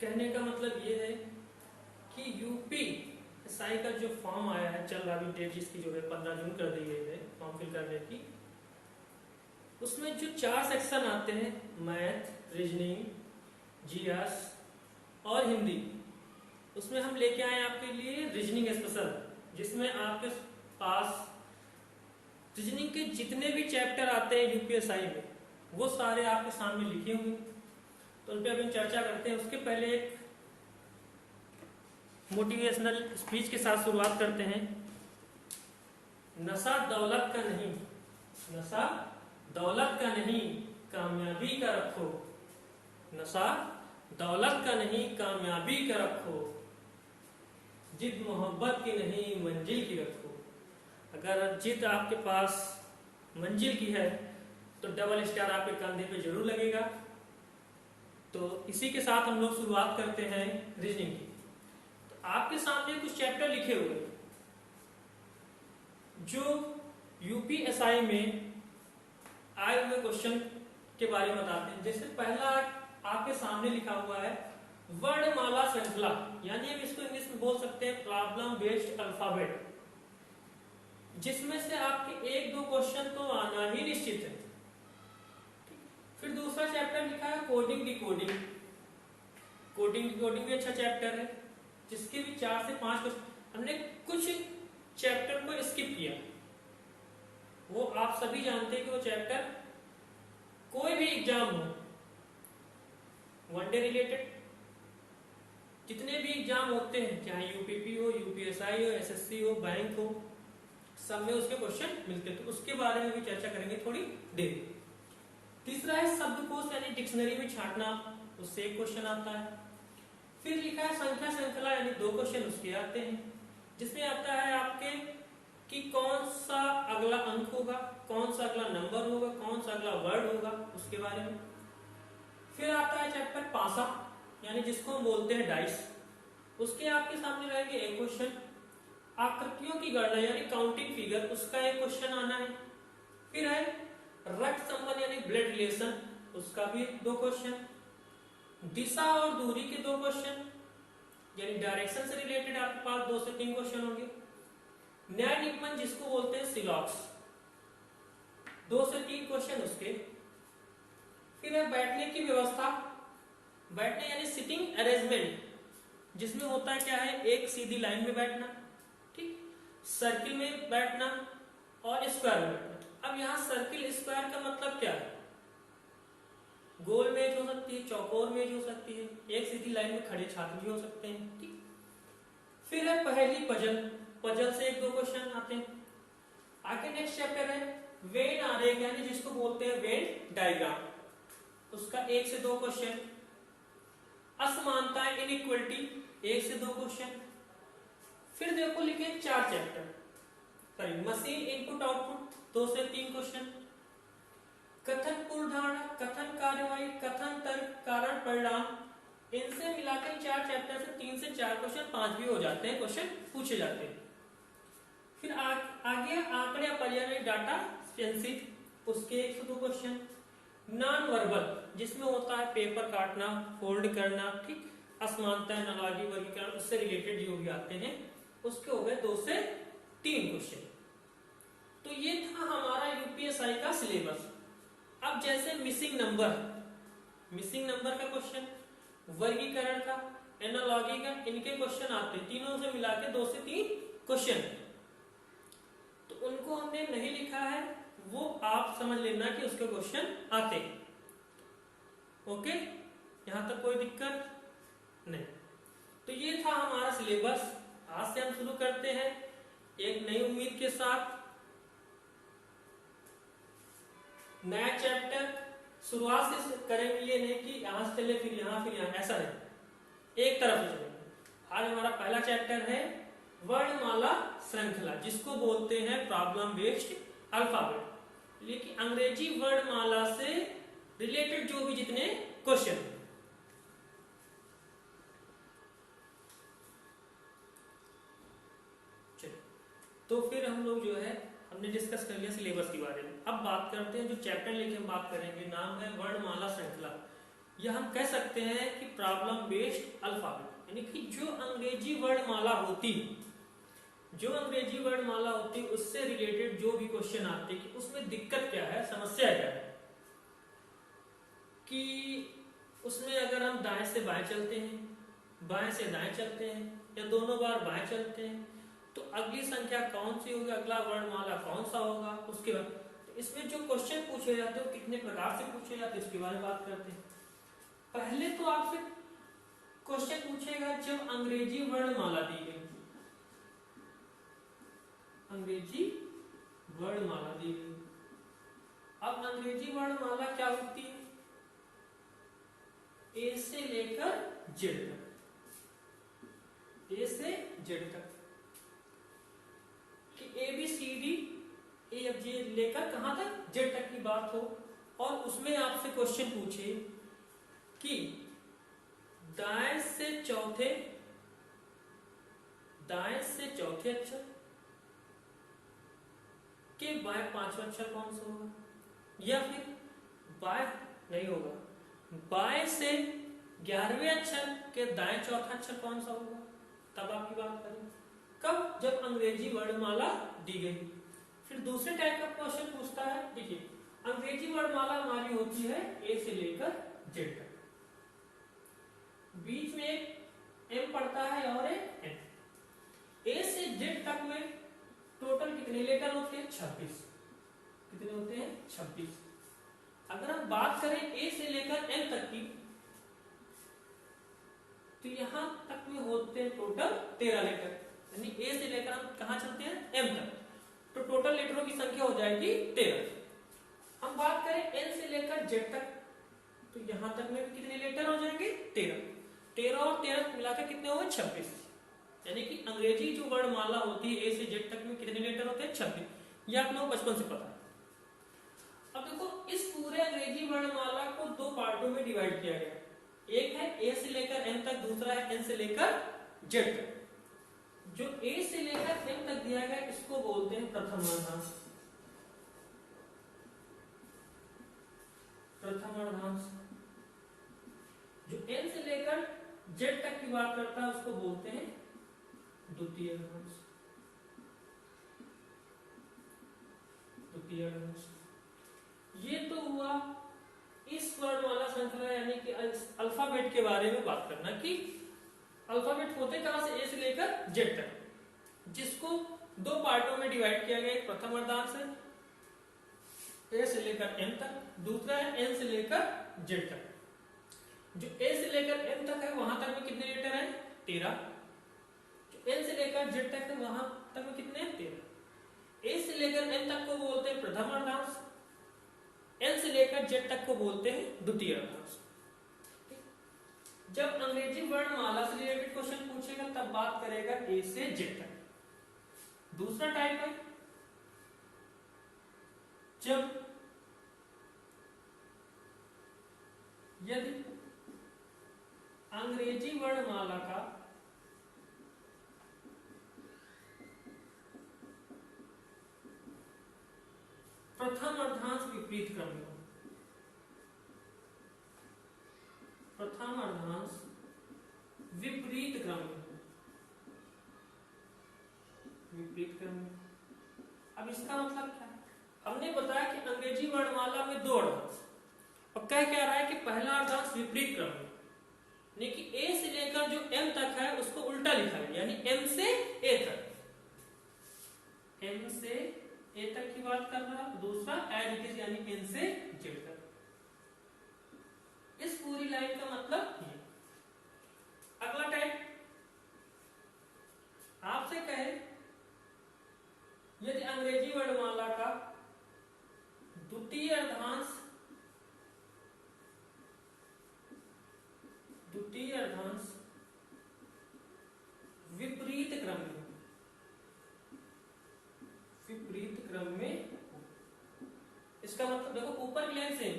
कहने का मतलब ये है कि यूपी एसआई का जो फॉर्म आया है, चल रहा अभी डेट जिसकी जो है 15 जून कर दी गई है फॉर्म फिल करने की, उसमें जो 4 सेक्शन आते हैं, मैथ, रीजनिंग, जीएस और हिंदी, उसमें हम लेके आए आपके लिए रीजनिंग स्पेशल, जिसमें आपके पास रीजनिंग के जितने भी चैप्टर आते हैं यूपीएसआई में वो सारे आपके सामने लिखे हुए, तो उन पर अभी चर्चा करते हैं। उसके पहले एक मोटिवेशनल स्पीच के साथ शुरुआत करते हैं। नशा दौलत का नहीं, नशा दौलत का नहीं, कामयाबी का रखो। नशा दौलत का नहीं, कामयाबी का रखो। जिद मोहब्बत की नहीं, मंजिल की रखो। अगर जिद आपके पास मंजिल की है तो डबल स्टार आपके कंधे पे जरूर लगेगा। तो इसी के साथ हम लोग शुरुआत करते हैं रीजनिंग की। तो आपके सामने कुछ चैप्टर लिखे हुए हैं जो यूपीएसआई में आए हुए क्वेश्चन के बारे में बताते हैं। जैसे पहला आपके सामने लिखा हुआ है वर्णमाला श्रृंखला, यानी हम इसको इंग्लिश में बोल सकते हैं प्रॉब्लम बेस्ड अल्फाबेट, जिसमें से आपके 1-2 क्वेश्चन तो आना ही निश्चित है। फिर दूसरा चैप्टर लिखा है कोडिंग डिकोडिंग। कोडिंग डिकोडिंग भी अच्छा चैप्टर है, जिसके भी 4 से 5 क्वेश्चन। हमने कुछ चैप्टर को स्किप किया, वो आप सभी जानते हैं कि वो चैप्टर कोई भी एग्जाम हो, वनडे रिलेटेड जितने भी एग्जाम होते हैं, चाहे यूपीपी हो, यूपीएसआई हो, एसएससी हो, बैंक हो, सब में उसके क्वेश्चन मिलते हैं। तो उसके बारे में भी चर्चा करेंगे थोड़ी देर। तीसरा है शब्दकोश यानी डिक्शनरी में छांटना, उससे एक क्वेश्चन आता है। फिर लिखा है संख्या श्रृंखला, यानी 2 क्वेश्चन उसके आते हैं, जिसमें आता है आपके कि कौन सा अगला अंक होगा, कौन सा अगला नंबर होगा, कौन सा अगला वर्ड होगा, उसके बारे में। फिर आता है चैप्टर पासा, यानी जिसको हम बोलते हैं डाइस, उसके आपके सामने रहेंगे एक क्वेश्चन। आकृतियों की गणना यानी काउंटिंग फिगर, उसका एक क्वेश्चन आना है। फिर है रक्त संबंध यानी ब्लड रिलेशन, उसका भी 2 क्वेश्चन। दिशा और दूरी के 2 क्वेश्चन, यानी डायरेक्शन से रिलेटेड आपके पास 2 से 3 क्वेश्चन होंगे। न्याय निगमन जिसको बोलते हैं सिलॉक्स, 2 से 3 क्वेश्चन उसके। फिर है बैठने की व्यवस्था, बैठने यानी सिटिंग अरेंजमेंट, जिसमें होता है क्या है, एक सीधी लाइन में बैठना, ठीक, सर्किल में बैठना और स्क्वायर में बैठना। अब यहाँ सर्किल स्क्वायर का मतलब क्या है, गोल मेज हो सकती है, चौकोर मेज हो सकती है, एक सीधी लाइन में खड़े छात्र भी हो सकते हैं, ठीक। फिर है पहेली पजल, पजल से 1-2 क्वेश्चन आते हैं। आगे नेक्स्ट चैप्टर है वेन आरेख, यानी जिसको बोलते हैं वेन डायग्राम, उसका 1 से 2 क्वेश्चन। असमानता इनइक्वलिटी, 1 से 2 क्वेश्चन। फिर देखो लिखे 4 chapter, sorry machine input output, 2 से 3 क्वेश्चन। कथन पूर्व धारणा, कथन कार्यवाही, कथन तर्क, कारण परिणाम, इनसे मिलाकर 4 चैप्टर से 3 से 4 क्वेश्चन, 5 भी हो जाते हैं, क्वेश्चन पूछे जाते हैं। फिर आगे आंकड़े पर्याय डाटा स्पेंसिक, उसके 1 से 2 क्वेश्चन। नॉन वर्बल, जिसमें होता है पेपर काटना, फोल्ड करना, ठीक, असमानता, एनालॉजी, वर्गीकरण, उससे रिलेटेड जो भी आते हैं, उसके हो गए 2 से 3 क्वेश्चन। तो ये था हमारा यूपीएसआई का सिलेबस। अब जैसे मिसिंग नंबर, मिसिंग नंबर का क्वेश्चन, वर्गीकरण का, एनालॉजी का, इनके क्वेश्चन आते हैं, तीनों से मिला के 2 से 3 क्वेश्चन। तो उनको हमने नहीं लिखा है, वो आप समझ लेना कि उसके क्वेश्चन आते हैं। ओके, यहां तक कोई दिक्कत नहीं। तो ये था हमारा सिलेबस। आज से हम शुरू करते हैं एक नई उम्मीद के साथ, नया चैप्टर। शुरुआत से करेंगे, ये नहीं कि यहां से चले फिर यहां फिर यहां, ऐसा नहीं, एक तरफ से चलेंगे। आज हमारा पहला चैप्टर है वर्णमाला श्रृंखला, जिसको बोलते हैं प्रॉब्लम बेस्ड अल्फाबेट, लेकिन अंग्रेजी वर्णमाला से रिलेटेड जो भी जितने क्वेश्चन। चलिए, तो फिर हम लोग जो है हमने डिस्कस कर लिया सिलेबस के बारे में। अब बात करते हैं जो चैप्टर लेके हम बात करेंगे, नाम है वर्णमाला श्रृंखला। या हम कह सकते हैं कि प्रॉब्लम बेस्ड अल्फाबेट, यानी कि जो अंग्रेजी वर्णमाला होती है, जो अंग्रेजी वर्णमाला होती है उससे रिलेटेड जो भी क्वेश्चन आते हैं कि उसमें दिक्कत क्या है, समस्या क्या है, कि उसमें अगर हम दाएं से बाएं चलते हैं, बाएं से दाएं चलते हैं या दोनों बार बाएं चलते हैं तो अगली संख्या कौन सी होगी, अगला वर्णमाला कौन सा होगा, उसके बाद तो इसमें जो क्वेश्चन पूछे जाते हैं वो कितने प्रकार से पूछे जाते हैं इसके बारे में बात करते हैं। पहले तो आपसे क्वेश्चन पूछेगा जब अंग्रेजी वर्णमाला दी गई, अंग्रेजी वर्णमाला दी गई। अब अंग्रेजी वर्णमाला क्या होती है, ए से लेकर जेड तक, ए से जेड तक कि A B C D A F G लेकर कहां तक, जेड तक की बात हो, और उसमें आपसे क्वेश्चन पूछे कि दाएं से चौथे अक्षर के बाएं पांचवा अक्षर कौन सा होगा, या फिर बाएं नहीं होगा, बाएं से 11वें अक्षर के दाएं चौथा अक्षर कौन सा होगा, तब आपकी बात करें। कब, जब अंग्रेजी वर्णमाला दी गई। फिर दूसरे टाइप का क्वेश्चन पूछता है, देखिए अंग्रेजी वर्णमाला हमारी होती है ए से लेकर जेड तक, बीच में एक एम पड़ता है और एक एन। ए से जेड तक में टोटल कितने लेटर होते हैं, 26। कितने होते हैं, 26। अगर हम बात करें ए से लेकर एन तक की तो यहां तक में होते हैं टोटल 13 लेटर, यानी ए से लेकर हम कहां चलते हैं, एम तक, तो टोटल लेटरों की संख्या हो जाएगी 13। हम बात करें एन से लेकर जेड तक तो यहां तक में कितने लेटर हो जाएंगे, 13। 13 और 13 मिलाकर कितने हुए, 26। यानी कि अंग्रेजी जो वर्णमाला होती है ए से जेड तक में कितने लेटर होते हैं, 26। ये आप लोग बचपन से पता है। अब देखो इस पूरे अंग्रेजी वर्णमाला को दो पार्टों में डिवाइड किया गया, एक है ए से लेकर एन तक, दूसरा है एन से लेकर जेड तक। जो ए से लेकर एन तक दिया गया इसको बोलते हैं प्रथम वर्णांश, प्रथम वर्णांश। जो एन से लेकर जेड तक की बात करता है उसको बोलते हैं द्वितीय वर्णांश, द्वितीय वर्णांश। ये तो हुआ इस वर्णमाला श्रृंखला यानी कि अल्फाबेट के बारे में बात करना कि अल्फाबेट होते कहां से, ए से लेकर जेड तक, जिसको दो पार्टों में डिवाइड किया गया। एक प्रथम वर्णांश है ए से लेकर एन तक, दूसरा है एन से लेकर जेड तक। जो ए से लेकर एन तक है वहां तक में कितने लेटर हैं, 13। जो एन से लेकर जेड तक है वहां तक में कितने हैं, 13। ए से लेकर एन तक को बोलते हैं प्रथम वर्णांश, एन से लेकर जेड तक को बोलते हैं द्वितीय वर्णांश। जब अंग्रेजी वर्णमाला से रिलेटेड क्वेश्चन पूछेगा तब बात करेगा ए से जेड तक। दूसरा टाइप है जब यदि अंग्रेजी वर्णमाला का प्रथम अर्धांश विपरीत क्रम में हो, प्रथम अर्धांश विपरीत क्रम में, विपरीत क्रम में। अब इसका मतलब क्या है, हमने बताया कि अंग्रेजी वर्णमाला में दो अर्धांश, और कह क्या रहा है कि पहला अर्धांश विपरीत क्रम में, यानी कि ए से लेकर जो एम तक है उसको उल्टा लिखा है, यानी एम से ए तक, एम से ए तक की बात कर रहा है। दूसरा एज इट इज यानी एन से जेड तक। इस पूरी लाइन का मतलब ये। अगला टाइप आपसे कहे यदि अंग्रेजी वर्णमाला का द्वितीय अर्धांश विपरीत क्रम में, विपरीत क्रम में। इसका मतलब देखो ऊपर की लाइन से,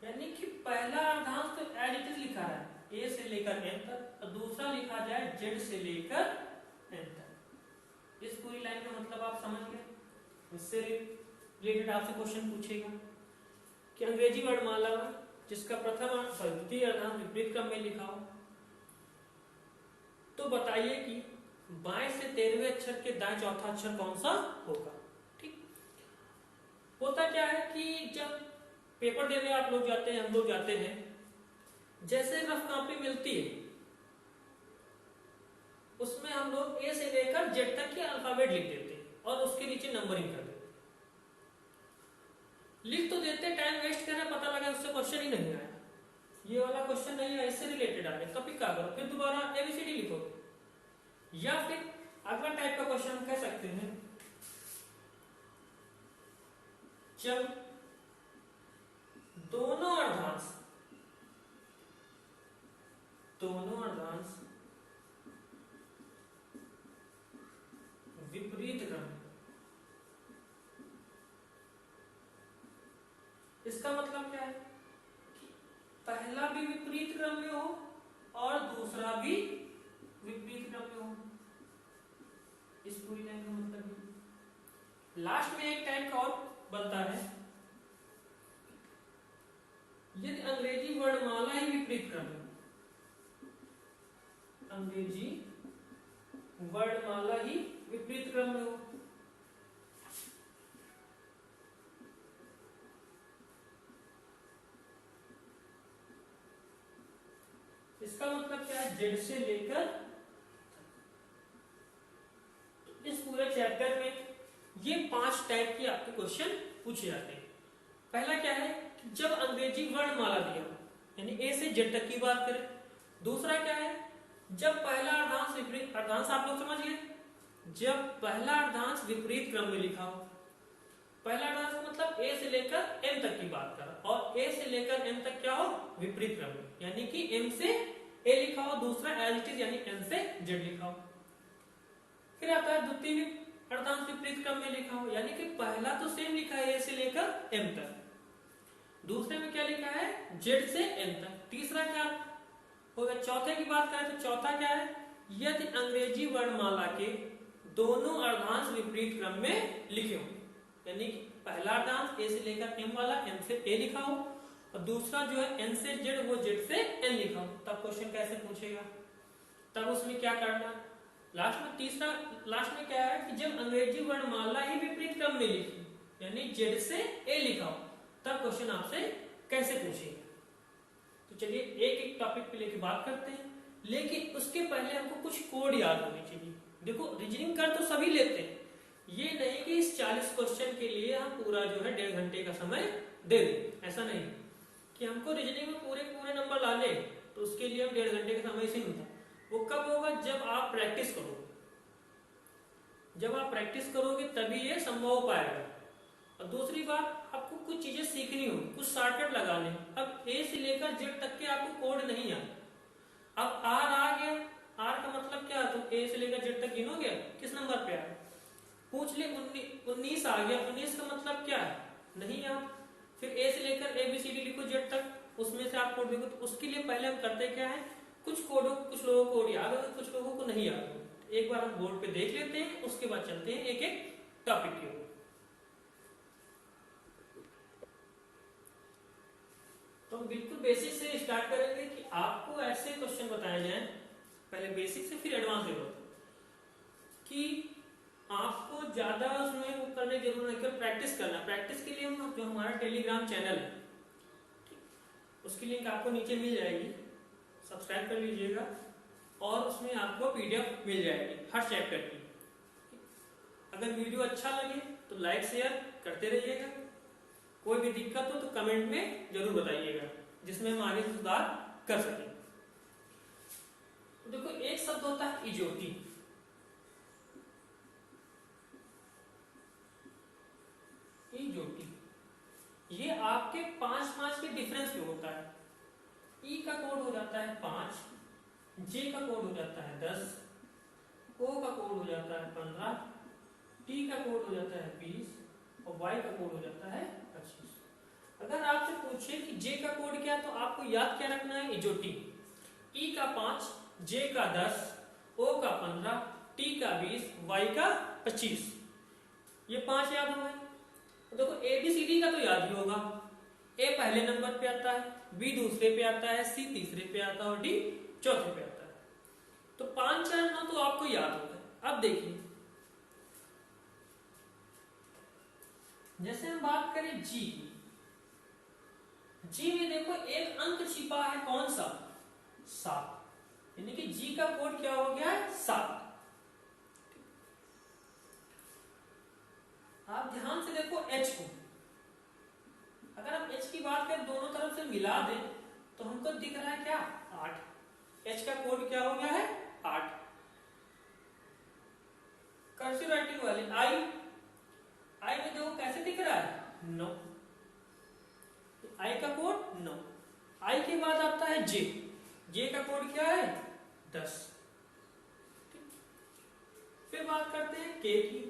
यानी कि पहला अर्धांश तो एज इट इज लिखा है ए से लेकर एन तक, और दूसरा लिखा जाए जेड से लेकर एन तक। इस पूरी लाइन का मतलब आप समझ गए। इससे रिलेटेड आपसे क्वेश्चन पूछेगा कि अंग्रेजी वर्णमाला जिसका द्वितीय अर्धांश विपरीत क्रम में लिखा हो, तो बताइए कि बाएं से 13वें अक्षर के दाएं चौथा अक्षर कौन सा होगा। ठीक, होता क्या है कि जब पेपर देने आप लोग जाते हैं, हम लोग जाते हैं, जैसे रफ कॉपी मिलती है उसमें हम लोग ए से लेकर जेड तक के अल्फाबेट लिख देते हैं और उसके नीचे नंबरिंग कर देते हैं। लिख तो देते, टाइम वेस्ट कर रहे, पता लगा उससे क्वेश्चन ही नहीं आया, ये वाला क्वेश्चन नहीं आया, इससे रिलेटेड आ गया, कभी क्या करो, फिर दोबारा एबीसीडी लिखोगे। या फिर अगला टाइप का क्वेश्चन हम कह सकते हैं, जब दोनों अर्धांश विपरीत क्रम, इसका मतलब क्या है कि पहला भी विपरीत क्रम में हो और दूसरा भी विपरीत क्रम में हो। इस पूरी लाइन का मतलब लास्ट में एक टाइप का और बनता है, यदि अंग्रेजी वर्णमाला ही विपरीत क्रम में, अंग्रेजी वर्णमाला ही विपरीत क्रम में हो, इसका मतलब क्या है, जेड से लेकर, तो इस पूरे चैप्टर में ये 5 टाइप के आपके क्वेश्चन पूछे जाते हैं। पहला क्या है कि जब अंग्रेजी वर्णमाला दिया यानी ए से जेड तक की बात करें। दूसरा क्या है, जब पहला अर्धांश विपरीत, अर्धांश आप लोग समझ गए, जब पहला अर्धांश विपरीत क्रम में लिखा हो। पहला अर्धांश मतलब ए से लेकर एम तक की बात कर, और ए से लेकर एम तक क्या हो, विपरीत क्रम में, यानी कि एम से ए लिखा हो, दूसरा एज इट इज यानी एन से जेड लिखा हो। फिर आता है द्वितीय अर्धांश विपरीत क्रम में लिखा हो, यानी कि पहला तो सेम लिखा है ए से लेकर एम तक, दूसरे में क्या लिखा है, जेड से एन तक। तीसरा क्या होगा, चौथे की बात करें तो चौथा क्या है, यदि अंग्रेजी वर्णमाला के दोनों अर्धांश विपरीत क्रम में लिखे हो, यानी कि पहला अर्धांश ए से लेकर एम वाला एम से ए लिखा हो और दूसरा जो है एन से जेड वो जेड से एन लिखा हो, तब क्वेश्चन कैसे पूछेगा, तब उसमें क्या करना। लास्ट में तीसरा, लास्ट में क्या है कि जब अंग्रेजी वर्णमाला ही विपरीत क्रम में लिखी यानी जेड से ए लिखा हो, तब क्वेश्चन आपसे कैसे पूछेगा। तो चलिए एक एक टॉपिक पे लेके बात करते हैं, लेकिन उसके पहले हमको कुछ कोड याद होने चाहिए। देखो रीजनिंग कर तो सभी लेते हैं, ये नहीं कि इस 40 क्वेश्चन के लिए हम पूरा जो है 1.5 घंटे का समय दे दें, ऐसा नहीं कि हमको रीजनिंग में पूरे नंबर ला ले, तो उसके लिए हम 1.5 घंटे का समय से मिलता। वो कब होगा, जब आप प्रैक्टिस करोगे, जब आप प्रैक्टिस करोगे तभी ये संभव हो पाएगा। और दूसरी बात, आपको कुछ चीजें सीखनी हो, कुछ शॉर्टकट लगाने। अब ए से लेकर जेड तक के आपको कोड नहीं आता, अब आर आ गया, आर का मतलब क्या, तो ए से लेकर जेड तक गिनोगे किस नंबर पे आए, पूछ ले 19 आ गया, 19 का मतलब क्या है, नहीं याद। फिर ए से लेकर ए बी सी डी लिखो जेड तक, उसमें से आप कोड देखो, तो उसके लिए पहले हम करते क्या है, कुछ लोगों को कोड याद हो, कुछ लोगों को नहीं याद हो, एक बार हम बोर्ड पे देख लेते हैं, उसके बाद चलते हैं एक एक टॉपिक के ऊपर। तो हम बिल्कुल बेसिक से स्टार्ट करेंगे कि आपको ऐसे क्वेश्चन बताए जाएं, पहले बेसिक से फिर एडवांस लेवल, कि आपको ज्यादा उसमें वो करने की जरूरत नहीं, केवल प्रैक्टिस करना। प्रैक्टिस के लिए हम जो हमारा टेलीग्राम चैनल है, उसकी लिंक आपको नीचे मिल जाएगी, सब्सक्राइब कर लीजिएगा, और उसमें आपको पीडीएफ मिल जाएगी हर चैप्टर की। अगर वीडियो अच्छा लगे तो लाइक शेयर करते रहिएगा, कोई भी दिक्कत हो तो कमेंट में जरूर बताइएगा, जिसमें हम आगे सुधार कर सकें। तो देखो, एक शब्द होता है इजोटी, इजोटी, ये आपके 5 के डिफरेंस पे होता है। ई का कोड हो जाता है 5, जे का कोड हो जाता है 10, ओ का कोड हो जाता है 15, टी का कोड हो जाता है 20 और वाई का कोड हो जाता है 25। अगर आपसे पूछे कि जे का कोड क्या है, तो आपको याद क्या रखना है, इजोटी। ई का 5, जे का 10, ओ का 15, टी का 20, वाई का 25, ये 5 याद हो गए। देखो एबीसीडी का तो याद ही होगा, ए पहले नंबर पे आता है, बी दूसरे पे आता है, सी तीसरे पे आता है और डी चौथे पे आता है। तो 5 4 9 तो आपको याद होगा। अब देखिए जैसे हम बात करें जी की, जी में देखो एक अंक छिपा है, कौन सा? 7, यानी कि जी का कोड क्या हो गया है? 7। आप ध्यान से देखो एच को, अगर हम एच की बात करें दोनों तरफ से मिला दें तो हमको दिख रहा है क्या? 8। एच का कोड क्या हो गया है? 8। कर्सिव राइटिंग वाले आई, आई में देखो कैसे दिख रहा है? 9। आई का कोड 9। आई के बाद आता है जे, जे का कोड क्या है? 10। फिर बात करते हैं के की।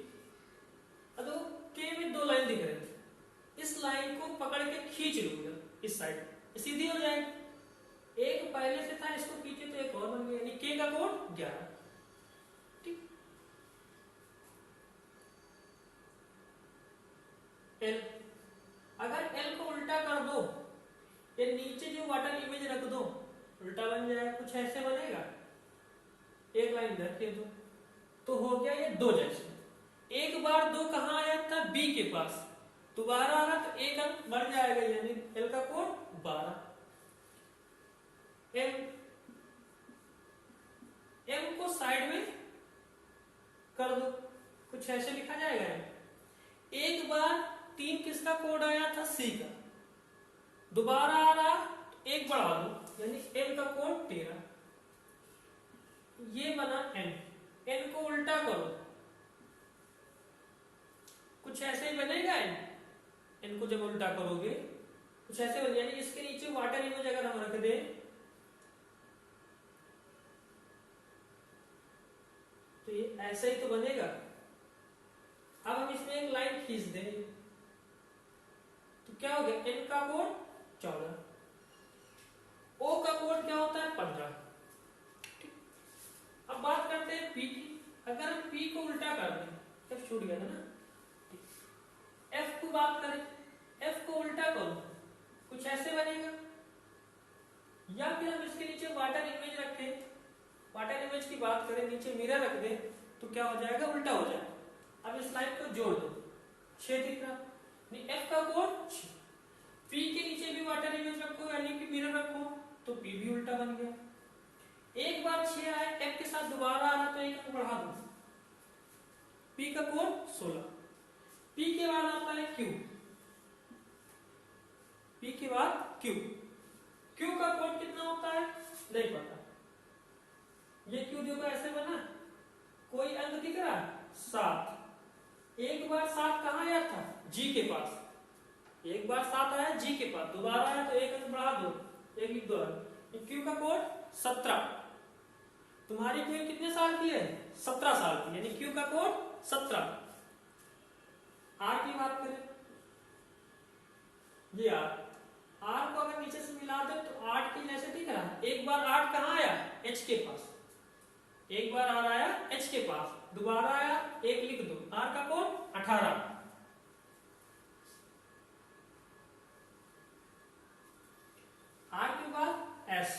अब के में 2 लाइन दिख रही है, इस लाइन को पकड़ के खींच लूंगा इस साइड, सीधी हो जाएगी। एक पहले से था, इसको खींचे तो एक और बन गया, यानी के का कोड 11। ठीक। एल, अगर एल को उल्टा कर दो, ये नीचे जो वाटर इमेज रख दो, उल्टा बन जाएगा, कुछ ऐसे बनेगा। एक लाइन रखे दो तो हो गया ये 2 जैसे। एक बार 2 कहां आया था? बी के पास, दोबारा आना तो एक अंक बढ़ जाएगा, यानी एल का कोड 12। एम, एम को साइड में कर दो, कुछ ऐसे लिखा जाएगा। एक बार 3 किसका कोड आया था? सी का, दोबारा आ रहा तो एक बढ़ा दो, यानी एम का कोड 13। ये बना एन, एन को उल्टा करो, कुछ ऐसे ही बनेगा एन। एन को जब उल्टा करोगे कुछ ऐसे बन, यानी इसके नीचे वाटर इमेज अगर हम रख दें तो ये ऐसा ही तो बनेगा। अब हम इसमें एक लाइन खींच दें तो क्या हो गया? एन का कोड 14, ओ का कोड क्या होता है? 15। अब बात करते हैं पी की। अगर हम पी को उल्टा कर दें, एफ छूट गया था ना, एफ को बात करें, एफ को उल्टा करो, कुछ ऐसे बनेगा। या फिर हम इसके नीचे वाटर इमेज रखें, वाटर इमेज की बात करें, नीचे मिरर रख दें तो क्या हो जाएगा? उल्टा हो जाएगा। अब इस लाइन को जोड़ दो, 6 दिख रहा, एफ का कोड 6। पी के नीचे भी वाटर इमेज रखो, यानी कि मिरर रखो, तो पी भी उल्टा बन गया। एक बार 6 आया, एफ के साथ दोबारा आ रहा तो एक बढ़ा दो, पी का कोड 16। पी के बाद आता है क्यू, पी के बाद क्यू, क्यू का कोड कितना होता है? नहीं पता। ये क्यू देखो ऐसे बना, कोई अंक दिख रहा? 7। एक बार 7 कहां आया था? जी के पास, एक बार 7 आया जी के पास, दोबारा आया तो एक अंक बढ़ा दो, एक लिख दो। क्यू का कोड 17। तुम्हारी क्यू कितने साल की है? 17 साल की, यानी क्यू का कोड 17। आर की बात करें, ये आर, आर को अगर नीचे से मिला दे तो 8 की जैसे दिख रहा है। एक बार 8 कहां आया? एच के पास, एक बार आर आया एच के पास, दोबारा आया, एक लिख दो, आर का कोड 18। आर के बाद एस,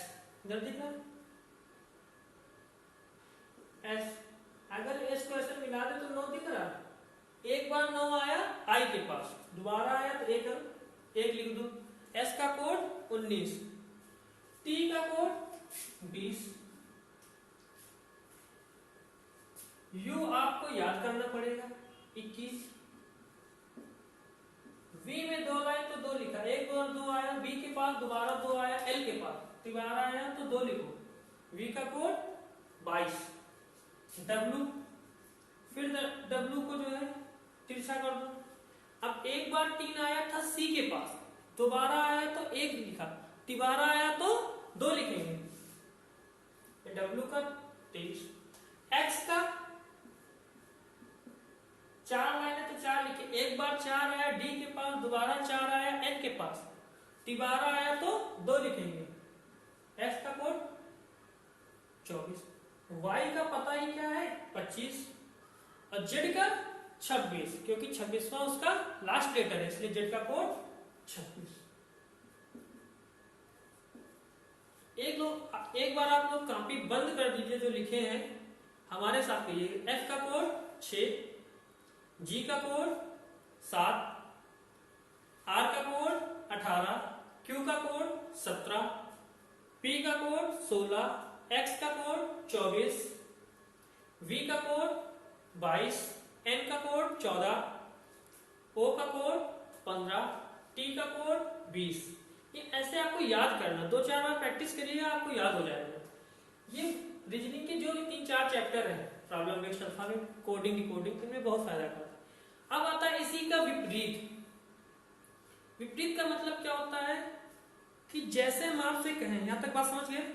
इधर दिख रहा है एस, अगर एस को ऐसे मिला दे तो 9 दिख रहा है। एक बार 9 आया आई के पास, दोबारा आया तो एक लिख दो, एस का कोड 19, टी का कोड 20। यू आपको याद करना पड़ेगा 21। वी में 2 लाइन तो 2 लिखा, एक बार 2 आया बी के पास, दोबारा 2 आया एल के पास, दोबारा आया तो 2 लिखो, वी का कोड 22। डब्लू, फिर डब्लू को जो है तिरछा कर दो। अब एक बार 3 आया था सी के पास, दोबारा आया तो 1 लिखा, दोबारा आया तो 2 लिखेंगे, डब्लू का 23। एक्स का 4 लाइन है तो 4 लिखे, एक बार 4 आया डी के पास, दोबारा 4 आया एन के पास, दोबारा आया तो 2 लिखेंगे, एक्स का कोड 24। वाई का पता ही क्या है? 25, और जेड का 26, क्योंकि 26वां उसका लास्ट लेटर है, इसलिए जेड का कोड 26। एक बार आप लोग कॉपी बंद कर दीजिए जो लिखे हैं, हमारे साथ कहिए। एफ का कोड 6, जी का कोड 7, आर का कोड 18, क्यू का कोड 17, पी का कोड 16, एक्स का कोड 24, वी का कोड 22, एन का कोड 14, ओ का कोड 15, टी का कोड 20। ये ऐसे आपको याद करना, 2-4 बार प्रैक्टिस करिएगा, आपको याद हो जाएगा। ये रीजनिंग के जो 3-4 चैप्टर है, problem based alphabet, coding, decoding, इनमें बहुत फायदा करता है। अब आता है इसी का विपरीत। विपरीत का मतलब क्या होता है कि जैसे हम आपसे कहें, यहां तक बात समझ गए?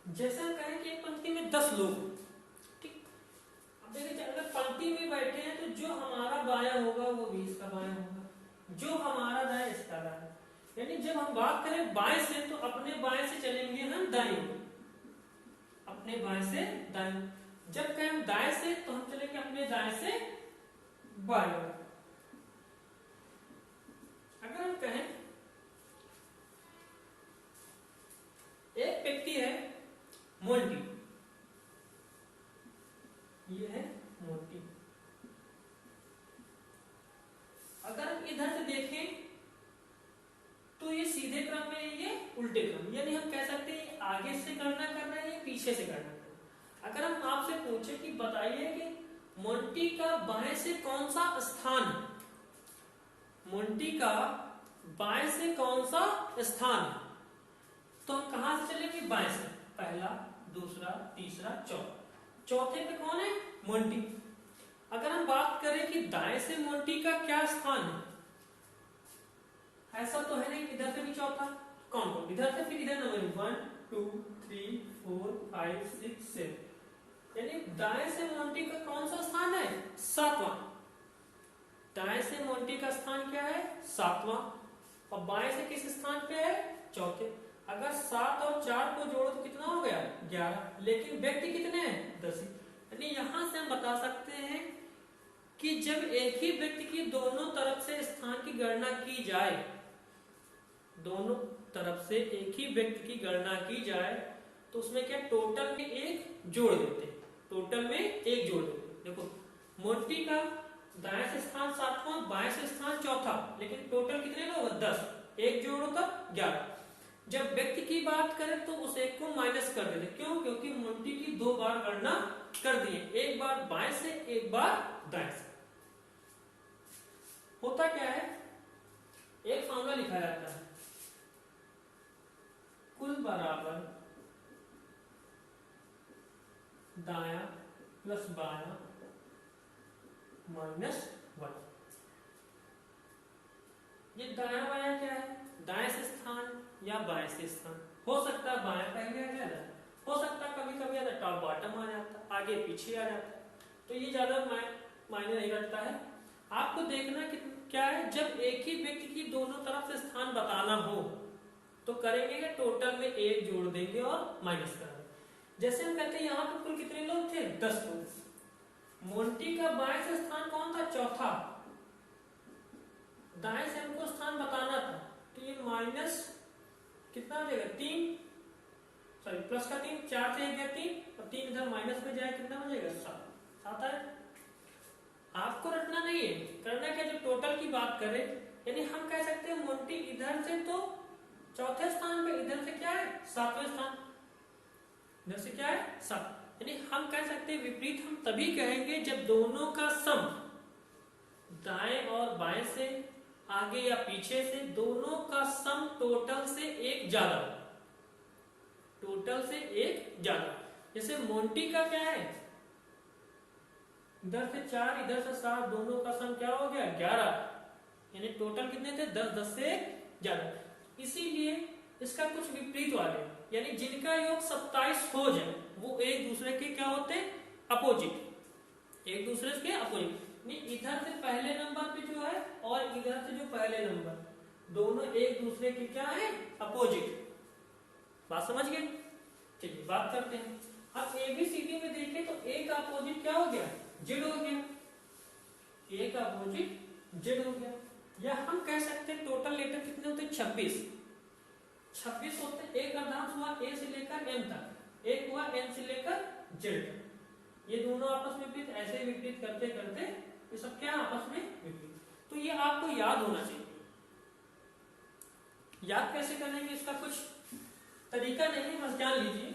जैसे हम कहें कि एक पंक्ति में 10 लोग, ठीक, अब देखिए अगर पंक्ति में बैठे हैं तो जो हमारा बायां होगा वो भी इसका बायां होगा, जो हमारा दाएं इसका दाएं। यानी जब हम बात करें बाएं से तो अपने बाएं से चलेंगे हम दाएं, अपने बाएं से दाएं। जब कहें हम दाएं से तो हम चलेंगे अपने दाएं से बाएं। अगर हम कहें एक व्यक्ति है मोंटी, ये है मोंटी। अगर हम इधर से देखें तो ये सीधे क्रम में, ये उल्टे क्रम, यानी हम कह सकते हैं आगे से गणना कर रहे हैं, ये पीछे से गणना कर रहे हैं। अगर हम आपसे पूछे कि बताइए कि मोंटी का बाएं से कौन सा स्थान, मोंटी का बाएं से कौन सा स्थान, तो हम कहां से चलेंगे? बाएं से, पहला, दूसरा, तीसरा, चौथा। चौथे पे कौन है? मोंटी। अगर हम बात करें कि दाएं से मोंटी का क्या स्थान है, ऐसा तो है नहीं, इधर से भी चौथा, कौन इधर से, फिर इधर नंबर 1 2 3 4 5 6 7, यानी दाएं से मोंटी का कौन सा स्थान है? 7वां। दाएं से मोंटी का स्थान क्या है? 7वां। और बाएं से किस स्थान पे है? चौथे। अगर 7 और 4 को जोड़ो तो कितना हो गया? 11। लेकिन व्यक्ति कितने हैं? 10। यानी यहां से हम बता सकते हैं कि जब एक ही व्यक्ति की दोनों तरफ से स्थान की गणना की जाए, दोनों तरफ से एक ही व्यक्ति की गणना की जाए तो उसमें क्या टोटल में एक जोड़ देते हैं, टोटल में एक जोड़ देते हैं। देखो मोंटी का दाएं से स्थान 7वां, बाएं से स्थान चौथा, लेकिन टोटल कितने लोग? 10। एक जोड़ो तब 11। जब व्यक्ति की बात करें तो उस एक को माइनस कर देते। क्यों? क्योंकि मोंटी की 2 बार गणना कर दिए, एक बार बाएं से, एक बार दाएं से। होता क्या है, एक फॉर्मूला लिखा जाता है, कुल बराबर दायां प्लस बायां माइनस 1। ये दायां बायां क्या है? दाएं से स्थान या बाएं से स्थान। हो सकता है बाएं पहले आ जाए, हो सकता है कभी कभी आता टॉप बॉटम आ जाता, आगे पीछे आ जाता, तो ये ज्यादा मायने नहीं रखता है। आपको देखना कि क्या है, जब एक ही व्यक्ति की दोनों तरफ से स्थान बताना हो तो करेंगे कि टोटल में एक जोड़ देंगे और माइनस कर देंगे। जैसे हम कहते हैं यहाँ पर कुल कितने लोग थे? 10 लोग। मोंटी का बाएं से स्थान कौन था? चौथा। दाएं से हमको स्थान बताना था, तो ये माइनस कितना हो जाएगा? 3, सॉरी प्लस का 3, 4 से 1 गया 3, और 3 इधर माइनस में जाए कितना हो जाएगा? 7 है। आपको रटना नहीं है, करना क्या, जब टोटल की बात करें, यानी हम कह सकते हैं मोंटी इधर से तो चौथे स्थान पे, इधर से क्या है? 7वें स्थान, इधर से क्या है? 7। यानी हम कह सकते हैं विपरीत हम तभी कहेंगे जब दोनों का सम, दाएं और बाएं से, आगे या पीछे से, दोनों का सम टोटल से एक ज्यादा, टोटल से एक ज्यादा। जैसे मोंटी का क्या है? इधर से 4, इधर से 7, दोनों का सम क्या हो गया? 11। यानी टोटल कितने थे? 10, 10 से ज्यादा। इसीलिए इसका कुछ विपरीत वाले, यानी जिनका योग 27 हो जाए वो एक दूसरे के क्या होते हैं? अपोजिट। एक दूसरे के अपोजिट, नहीं इधर से पहले नंबर पे जो है और इधर से जो पहले नंबर, दोनों एक दूसरे के क्या है, अपोजिट। बात समझ गए? चलिए बात करते हैं। अब एबीसीडी में देखें तो ए का अपोजिट क्या हो गया, जेड हो गया। ए का अपोजिट जेड हो गया। या हम कह सकते हैं टोटल लेटर कितने होते हैं, 26 होते हैं। एक अर्धांश हुआ ए से लेकर एम तक, एक हुआ एन से लेकर जेड तक। ये दोनों आपस में विपरीत, ऐसे विपरीत करते करते ये सब क्या आपस में विपरीत। तो ये आपको याद होना चाहिए। याद कैसे करेंगे, इसका कुछ तरीका नहीं है, बस जान लीजिए।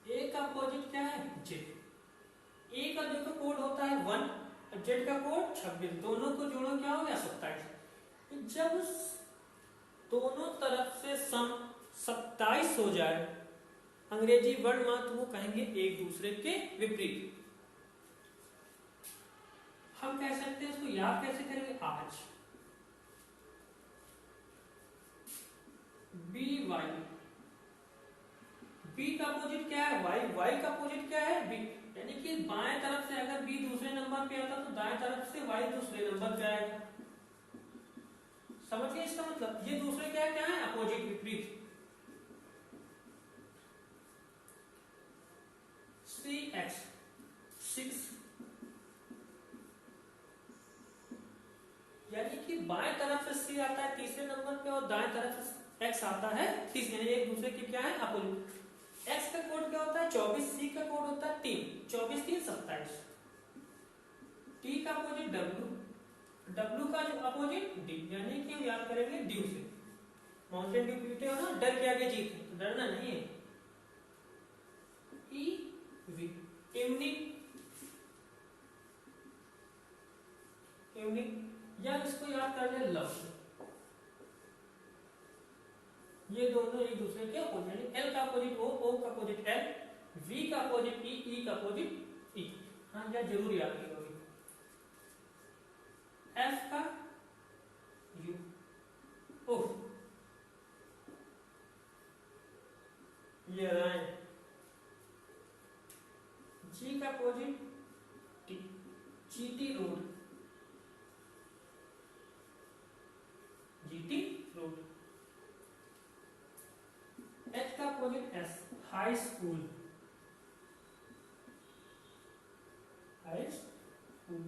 ए का अपोजिट क्या है, जेड। ए का देखो कोड होता है 1, जेड का कोड 26, दोनों को जोड़ो क्या हो गया 27। जब दोनों तरफ से सम 27 हो जाए अंग्रेजी वर्ड में, तो वो कहेंगे एक दूसरे के विपरीत। हम कह सकते हैं इसको याद कैसे करेंगे, आज बी वाई, बी का अपोजिट क्या है, वाई, वाई का अपोजिट क्या है, बी। यानी कि बाएं तरफ से अगर बी दूसरे नंबर पे आता तो दाएं तरफ से वाई दूसरे नंबर पे आएगा। समझिए इसका मतलब, ये दूसरे क्या है, अपोजिट, विपरीत। सी एक्स 6, यानी कि बाएं तरफ से सी आता है तीसरे नंबर पे और दाएं तरफ से एक्स आता है तीसरे, यानी एक दूसरे के क्या है, अपोजिट। एक्स का कोड क्या होता है 24, सी का कोड होता है 3, 24 3 27। टी का अपोजिट डब्ल्यू, डब्ल्यू का जो अपोजिट डी, यानी कि हम याद करेंगे ड्यू से। माउंटेन ड्यू पीते हो ना, डर के आगे जीत, तो डरना नहीं है। ई वी, इवनिंग, इवनिंग, या इसको याद कर ले लव। ये दोनों एक दूसरे के अपोजिट, यानी एल का अपोजिट ओ, ओ का अपोजिट एल, वी का अपोजिट ई, ई का अपोजिट ई। हाँ यह जरूर याद करोगे। एफ का यू, ओ ये लाइन, जी का opposite T, GT road, GT road. H का opposite S, high school, high school.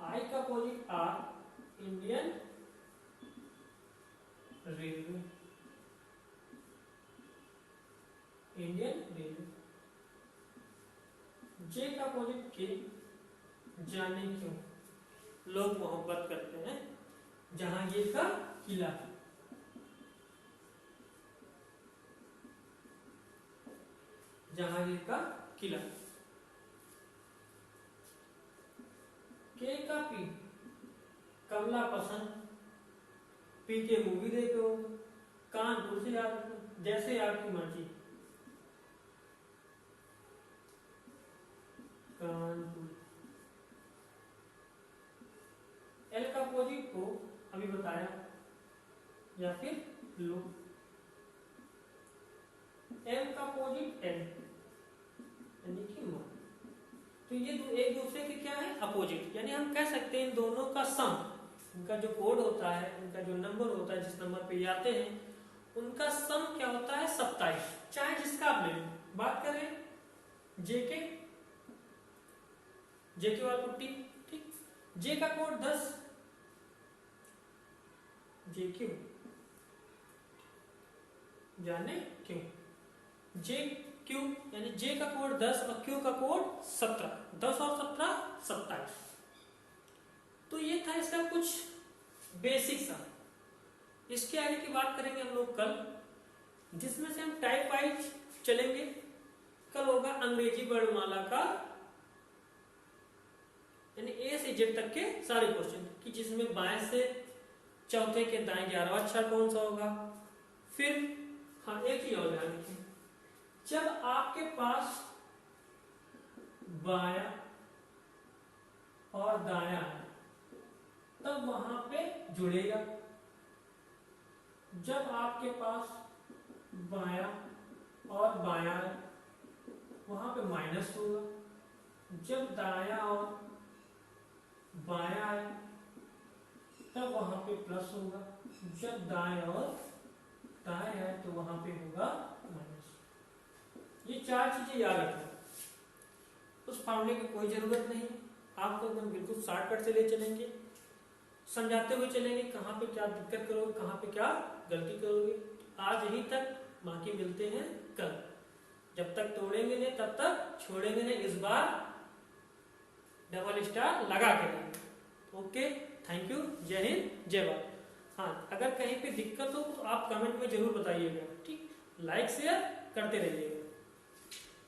I का opposite R, Indian railway, Indian railway. J का अपोजिट के, जाने क्यों लोग मोहब्बत करते हैं, जहांगीर का किला, जहांगीर का किला। के का पी, कमला पसंद, पी के मूवी देखो, कानपुर से याद, जैसे आपकी मर्जी, कानपुर। एल का अपोजिट को अभी बताया, या फिर लो। एम का अपोजिट एल, यानी कि मान। तो ये एक दूसरे के क्या है, अपोजिट। यानी हम कह सकते हैं इन दोनों का सम, उनका जो कोड होता है, उनका जो नंबर होता है, जिस नंबर पे ये आते हैं, उनका सम क्या होता है 27। चाहे जिसका आप ले लो। बात करें जेके, जेके वाला पुट्टी, ठीक। जे का कोड 10, जे क्यों, जाने क्यों, जे क्यू, यानी जे का कोड 10 और क्यू का कोड 17, 10 और 17 27। तो ये था इसका कुछ बेसिक सा। इसके आगे की बात करेंगे हम लोग कल, जिसमें से हम टाइप वाइज चलेंगे। कल होगा अंग्रेजी वर्णमाला का, यानी ए से जेड तक के सारे क्वेश्चन, कि जिसमें बाएं से चौथे के दाएं 11वां अक्षर कौन सा होगा। फिर हाँ एक ही और ध्यान रखिए, जब आपके पास बाया और दाया है तब वहां पे जुड़ेगा, जब आपके पास बायां और बायां है वहां पे माइनस होगा, जब दायां और बायां है तब वहां पे प्लस होगा, जब दाएं और दाएं है तो वहां पे होगा माइनस। ये चार चीजें याद रखना, उस फार्मूले की कोई जरूरत नहीं, आपको एकदम बिल्कुल शॉर्टकट से ले चलेंगे, समझाते हुए चलेंगे कहाँ पे क्या दिक्कत करोगे, कहाँ पे क्या गलती करोगे। आज यहीं तक, बाकी मिलते हैं कल। जब तक तोड़ेंगे नहीं तब तक छोड़ेंगे नहीं, इस बार डबल स्टार लगा के देंगे। ओके, थैंक यू, जय हिंद जय भारत। हाँ, अगर कहीं पे दिक्कत हो तो आप कमेंट में जरूर बताइएगा, ठीक, लाइक शेयर करते रहिएगा।